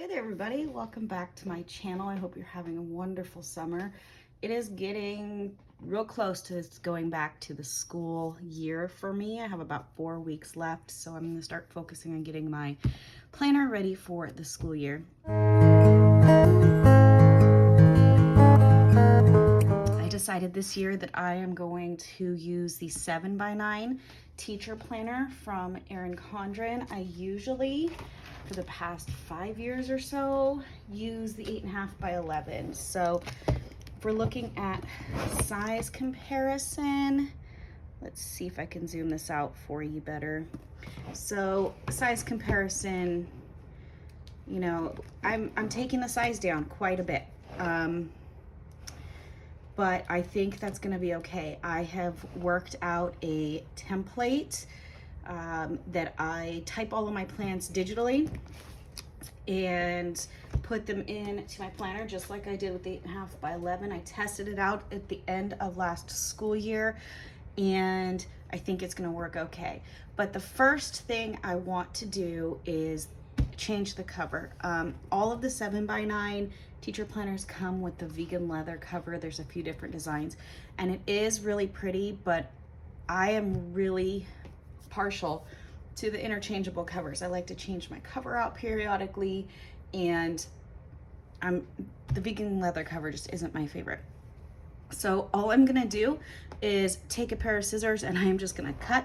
Hey there everybody, welcome back to my channel. I hope you're having a wonderful summer. It is getting real close to going back to the school year for me. I have about 4 weeks left, so I'm going to start focusing on getting my planner ready for the school year. I decided this year that I am going to use the 7x9 Teacher Planner from Erin Condren. I usually, for the past 5 years or so, use the 8.5 by 11. So if we're looking at size comparison, let's see if I can zoom this out for you better. So size comparison, you know, I'm taking the size down quite a bit. But I think that's gonna be okay. I have worked out a template that I type all of my plans digitally and put them into my planner just like I did with the 8.5 by 11. I tested it out at the end of last school year and I think it's gonna work okay. But the first thing I want to do is change the cover. All of the 7x9 teacher planners come with the vegan leather cover. There's a few different designs and it is really pretty, but I am really partial to the interchangeable covers. I like to change my cover out periodically, and the vegan leather cover just isn't my favorite. So all I'm gonna do is take a pair of scissors and I'm just gonna cut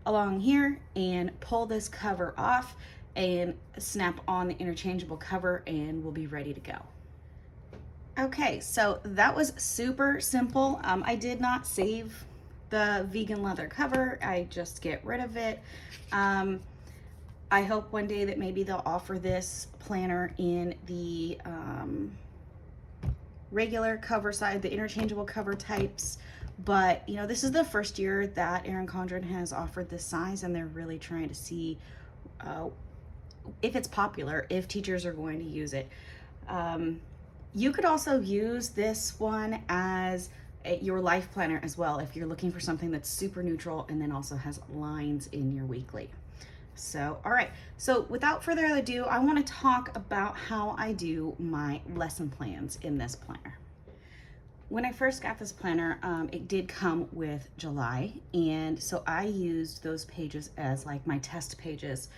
along here and pull this cover off and snap on the interchangeable cover and we'll be ready to go. Okay, so that was super simple. I did not save the vegan leather cover. I just get rid of it. I hope one day that maybe they'll offer this planner in the regular cover side, the interchangeable cover types. But you know, this is the first year that Erin Condren has offered this size, and they're really trying to see if it's popular, if teachers are going to use it. You could also use this one as your life planner as well if you're looking for something that's super neutral and then also has lines in your weekly. So, all right, so without further ado, I want to talk about how I do my lesson plans in this planner. When I first got this planner, it did come with July, and so I used those pages as like my test pages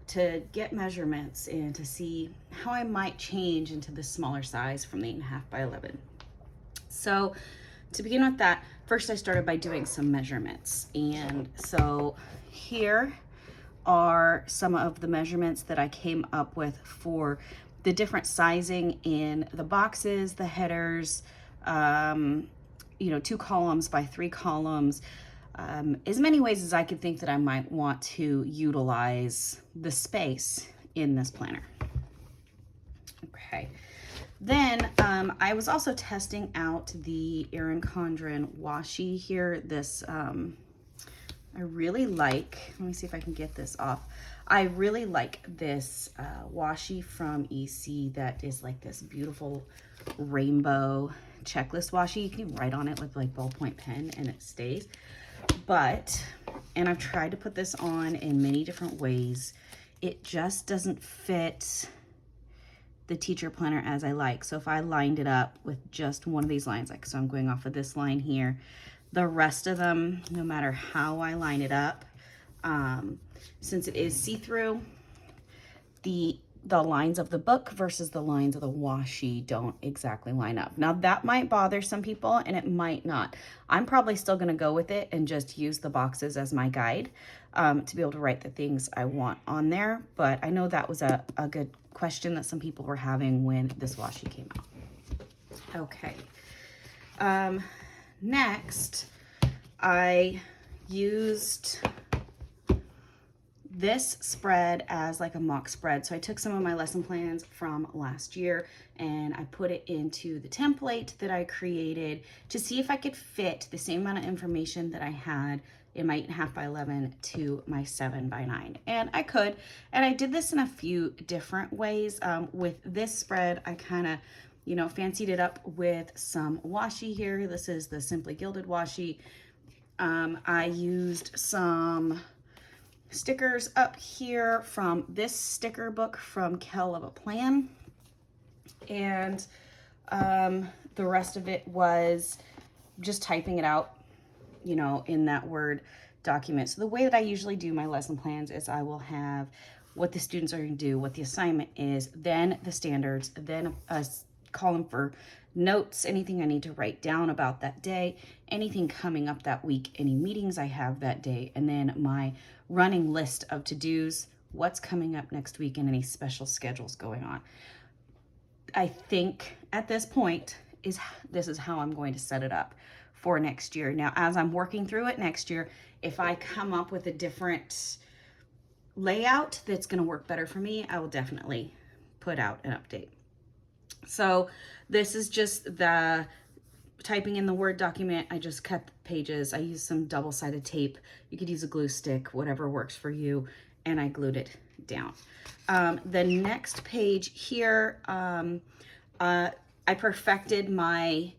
to get measurements and to see how I might change into the smaller size from the 8.5 by 11. So to begin with that, first I started by doing some measurements. And so here are some of the measurements that I came up with for the different sizing in the boxes, the headers, 2 columns by 3 columns, as many ways as I could think that I might want to utilize the space in this planner. Okay. Then I was also testing out the Erin Condren Washi here. This I really like. Let me see if I can get this off. I really like this washi from EC that is like this beautiful rainbow checklist washi. You can write on it with like ballpoint pen and it stays. And I've tried to put this on in many different ways. It just doesn't fit the teacher planner as I like. So if I lined it up with just one of these lines, like so I'm going off of this line here, the rest of them, no matter how I line it up, since it is see-through, the lines of the book versus the lines of the washi don't exactly line up. Now that might bother some people and it might not. I'm probably still gonna go with it and just use the boxes as my guide to be able to write the things I want on there. But I know that was a good question that some people were having when this washi came out. Okay. Next, I used this spread as like a mock spread. So I took some of my lesson plans from last year and I put it into the template that I created to see if I could fit the same amount of information that I had in my 8.5 by 11 to my 7x9. And I could, and I did this in a few different ways. With this spread, I kind of, fancied it up with some washi here. This is the Simply Gilded washi. I used some stickers up here from this sticker book from Kell of a Plan. And the rest of it was just typing it out, you know, in that Word document. So the way that I usually do my lesson plans is I will have what the students are going to do, what the assignment is, then the standards, then a column for notes, anything I need to write down about that day, anything coming up that week, any meetings I have that day, and then my running list of to-dos, what's coming up next week, and any special schedules going on. I think at this point this is how I'm going to set it up for next year. Now, as I'm working through it next year, if I come up with a different layout that's going to work better for me, I will definitely put out an update. So this is just the typing in the Word document. I just cut the pages. I used some double-sided tape. You could use a glue stick, whatever works for you, and I glued it down. The next page here, I perfected my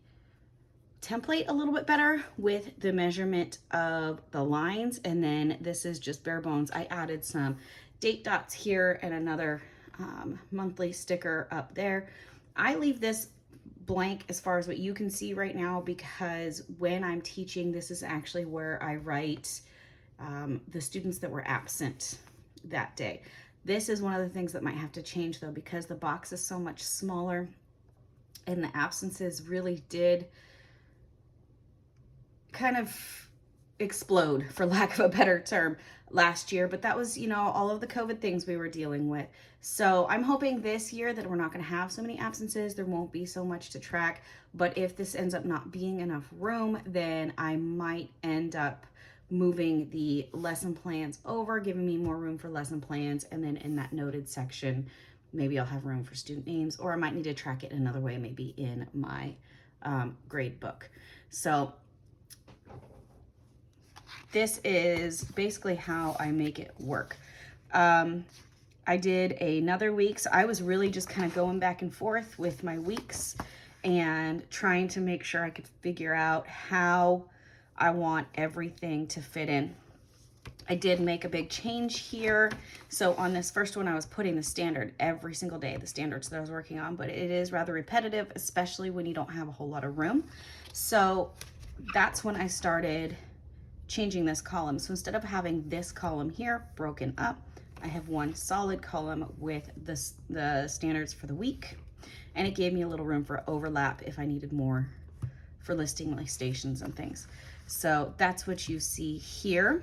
template a little bit better with the measurement of the lines, and then this is just bare bones. I added some date dots here and another monthly sticker up there. I leave this blank as far as what you can see right now, because when I'm teaching, this is actually where I write the students that were absent that day. This is one of the things that might have to change though, because the box is so much smaller and the absences really did kind of explode, for lack of a better term, last year. But that was, you know, all of the COVID things we were dealing with. So I'm hoping this year that we're not going to have so many absences. There won't be so much to track. But if this ends up not being enough room, then I might end up moving the lesson plans over, giving me more room for lesson plans. And then in that noted section, maybe I'll have room for student names, or I might need to track it another way, maybe in my grade book. So this is basically how I make it work. I did another week, so I was really just kind of going back and forth with my weeks and trying to make sure I could figure out how I want everything to fit in. I did make a big change here. So on this first one, I was putting the standard every single day, the standards that I was working on, but it is rather repetitive, especially when you don't have a whole lot of room. So that's when I started changing this column. So instead of having this column here broken up, I have one solid column with the standards for the week, and it gave me a little room for overlap if I needed more for listing my stations and things. So that's what you see here.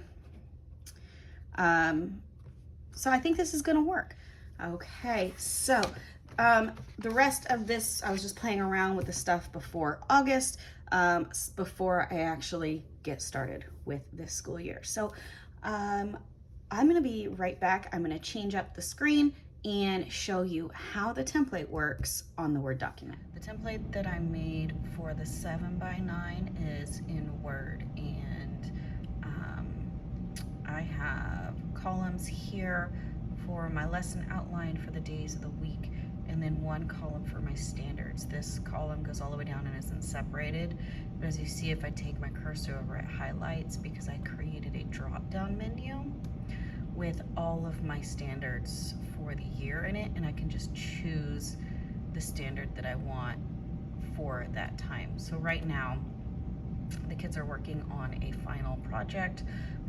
So I think this is gonna work. Okay, so the rest of this, I was just playing around with the stuff before August, before I actually get started with this school year. So I'm gonna be right back. I'm gonna change up the screen and show you how the template works on the Word document. The template that I made for the 7x9 is in Word, and I have columns here for my lesson outline for the days of the week, and then one column for my standards. This column goes all the way down and isn't separated, but as you see, if I take my cursor over, it highlights because I created a drop-down menu with all of my standards for the year in it, and I can just choose the standard that I want for that time. So right now, the kids are working on a final project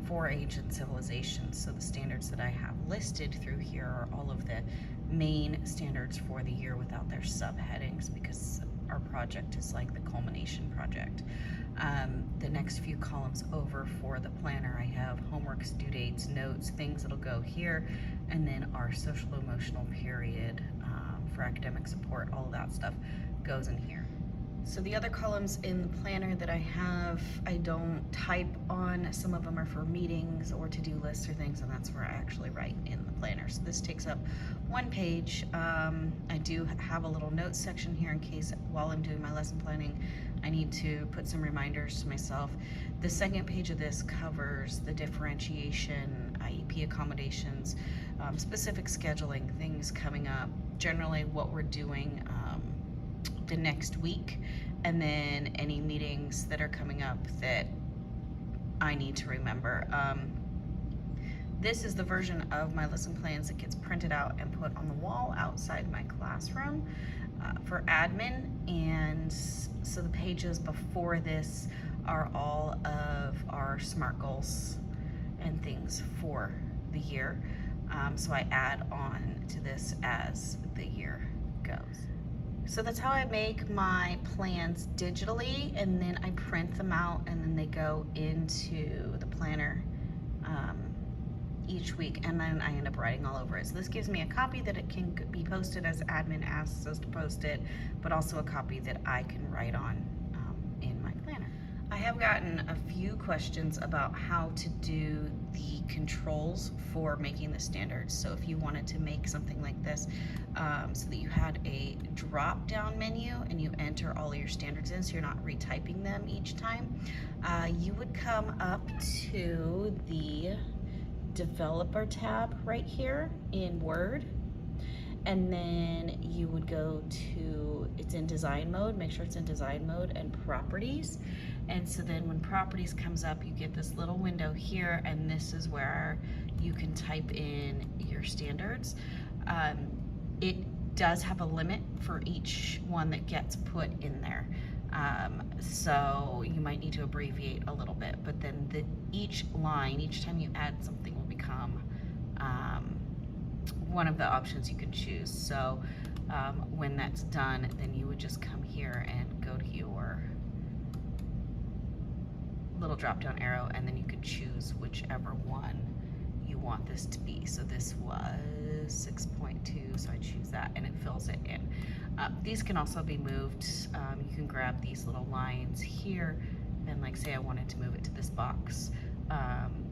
for ancient civilizations. So the standards that I have listed through here are all of the main standards for the year without their subheadings, because our project is like the culmination project. The next few columns over for the planner, I have homeworks, due dates, notes, things that'll go here, and then our social emotional period for academic support, all of that stuff goes in here. So the other columns in the planner that I have, I don't type on. Some of them are for meetings or to-do lists or things, and that's where I actually write in the planner. So this takes up one page. I do have a little notes section here in case while I'm doing my lesson planning, I need to put some reminders to myself. The second page of this covers the differentiation, IEP accommodations, specific scheduling, things coming up, generally what we're doing the next week, and then any meetings that are coming up that I need to remember. This is the version of my lesson plans that gets printed out and put on the wall outside my classroom for admin. And so the pages before this are all of our SMART goals and things for the year. So I add on to this as the year goes. So that's how I make my plans digitally, and then I print them out, and then they go into the planner each week, and then I end up writing all over it. So this gives me a copy that it can be posted as admin asks us to post it, but also a copy that I can write on in my planner. I have gotten a few questions about how to do the controls for making the standards. So if you wanted to make something like this, so that you had a drop down menu and you enter all of your standards in, so you're not retyping them each time, you would come up to the developer tab right here in Word, and then you would go to, it's in design mode, make sure it's in design mode, and properties. And so then when properties comes up, you get this little window here, and this is where you can type in your standards. It does have a limit for each one that gets put in there. So you might need to abbreviate a little bit, but then each line, each time you add something, will become one of the options you can choose. So when that's done, then you would just come here and go to your little drop down arrow, and then you could choose whichever one you want this to be. So this was 6.2, so I choose that, and it fills it in. These can also be moved. You can grab these little lines here, and like say I wanted to move it to this box,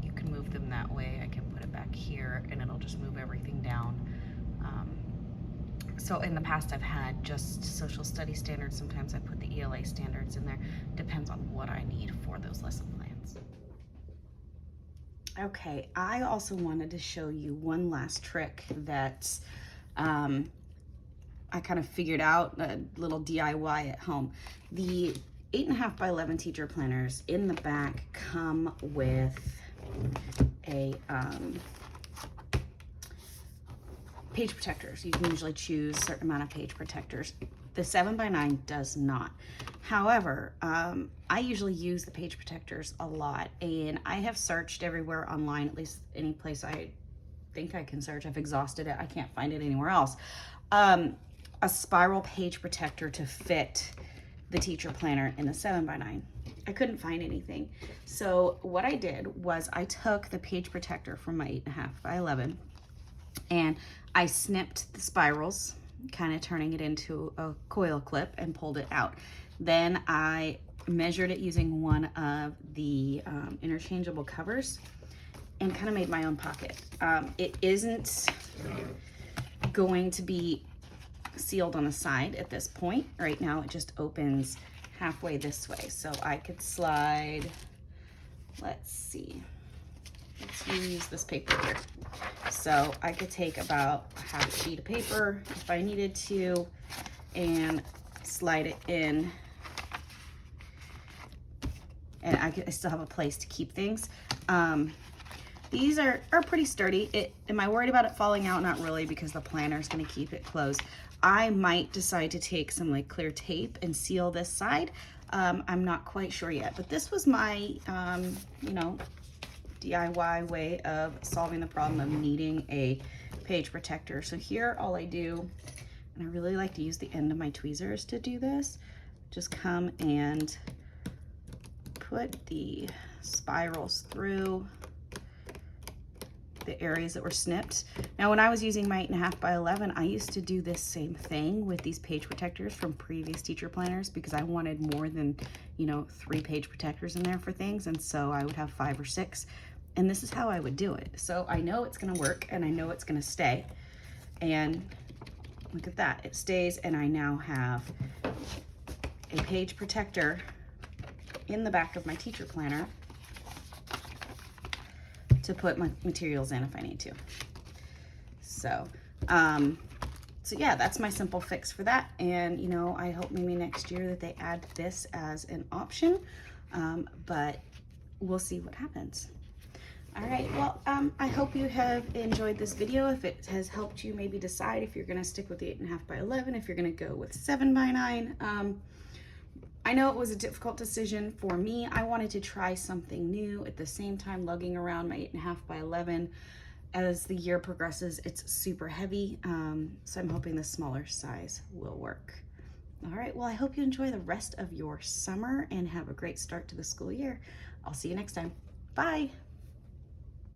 you can move them that way. I can put it back here, and it'll just move everything down. So in the past I've had just social study standards. Sometimes I put the ELA standards in there. Depends on what I need for those lesson plans. Okay, I also wanted to show you one last trick that I kind of figured out, a little DIY at home. The 8.5 by 11 teacher planners in the back come with a page protectors. You can usually choose a certain amount of page protectors. The 7x9 does not. However, I usually use the page protectors a lot, and I have searched everywhere online, at least any place I think I can search. I've exhausted it. I can't find it anywhere else. A spiral page protector to fit the teacher planner in the 7x9. I couldn't find anything. So what I did was I took the page protector from my 8.5 by 11 and I snipped the spirals, kind of turning it into a coil clip, and pulled it out. Then I measured it using one of the interchangeable covers and kind of made my own pocket. It isn't going to be sealed on the side at this point. Right now it just opens halfway this way. So I could slide, let's see, let's use this paper here. So I could take about a half sheet of paper if I needed to and slide it in, and I still have a place to keep things. These are pretty sturdy. Am I worried about it falling out? Not really, because the planner is going to keep it closed. I might decide to take some like clear tape and seal this side. I'm not quite sure yet, but this was my, you know, DIY way of solving the problem of needing a page protector. So here, all I do, and I really like to use the end of my tweezers to do this, just come and put the spirals through the areas that were snipped. Now, when I was using my 8.5 by 11, I used to do this same thing with these page protectors from previous teacher planners because I wanted more than, you know, 3 page protectors in there for things. And so I would have 5 or 6. And this is how I would do it. So I know it's gonna work and I know it's gonna stay. And look at that, it stays, and I now have a page protector in the back of my teacher planner to put my materials in if I need to. So, so yeah, that's my simple fix for that. And you know, I hope maybe next year that they add this as an option, but we'll see what happens. All right, well, I hope you have enjoyed this video. If it has helped you maybe decide if you're gonna stick with the 8.5 by 11, if you're gonna go with 7 by 9. I know it was a difficult decision for me. I wanted to try something new at the same time lugging around my 8.5 by 11. As the year progresses, it's super heavy, so I'm hoping the smaller size will work. All right, well, I hope you enjoy the rest of your summer and have a great start to the school year. I'll see you next time. Bye.